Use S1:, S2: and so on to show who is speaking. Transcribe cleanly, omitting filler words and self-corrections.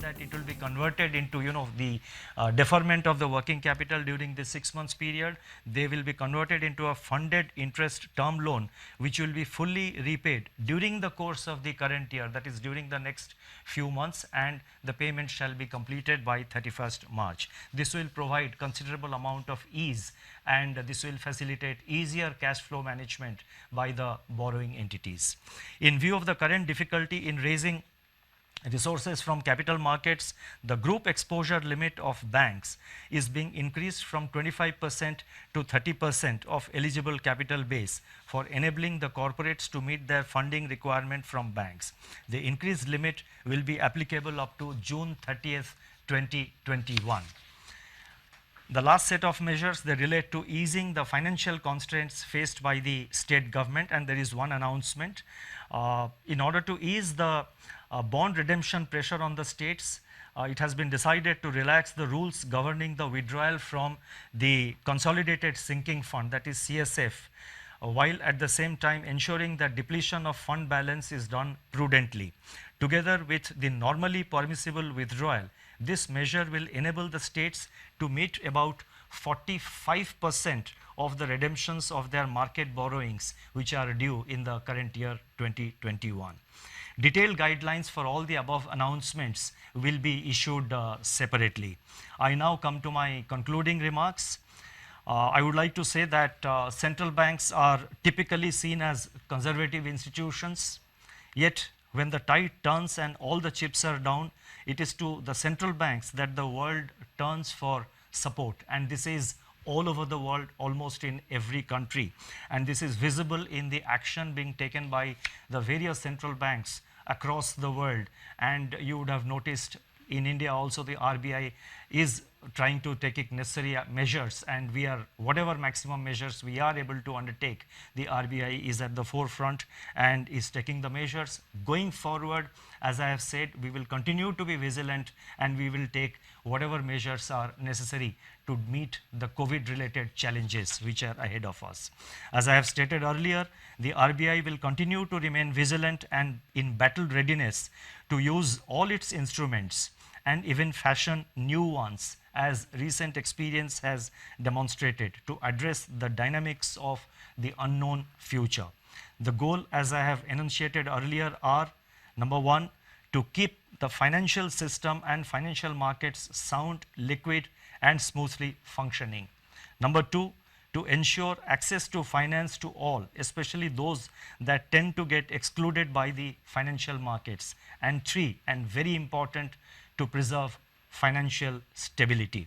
S1: that it will be converted into, the deferment of the working capital during this 6 months period. They will be converted into a funded interest term loan, which will be fully repaid during the course of the current year, that is during the next few months, and the payment shall be completed by 31st March. This will provide considerable amount of ease, and this will facilitate easier cash flow management by the borrowing entities. In view of the current difficulty in raising resources from capital markets, the group exposure limit of banks is being increased from 25% to 30% of eligible capital base for enabling the corporates to meet their funding requirement from banks. The increased limit will be applicable up to June 30th, 2021. The last set of measures, they relate to easing the financial constraints faced by the state government, and there is one announcement. In order to ease the bond redemption pressure on the states, it has been decided to relax the rules governing the withdrawal from the Consolidated Sinking Fund, that is CSF, while at the same time ensuring that depletion of fund balance is done prudently. Together with the normally permissible withdrawal, this measure will enable the states to meet about 45% of the redemptions of their market borrowings which are due in the current year 2021. Detailed guidelines for all the above announcements will be issued separately. I now come to my concluding remarks. I would like to say that central banks are typically seen as conservative institutions, yet when the tide turns and all the chips are down, it is to the central banks that the world turns for support, and this is all over the world, almost in every country, and this is visible in the action being taken by the various central banks across the world. And you would have noticed in India also the RBI is trying to take necessary measures, and we are, whatever maximum measures we are able to undertake, the RBI is at the forefront and is taking the measures. Going forward, as I have said, we will continue to be vigilant, and we will take whatever measures are necessary to meet the COVID related challenges which are ahead of us. As I have stated earlier, the RBI will continue to remain vigilant and in battle readiness to use all its instruments and even fashion new ones, as recent experience has demonstrated, to address the dynamics of the unknown future. The goal, as I have enunciated earlier, are: number one, to keep the financial system and financial markets sound, liquid, and smoothly functioning. Number two, to ensure access to finance to all, especially those that tend to get excluded by the financial markets. And three, and very important, to preserve financial stability.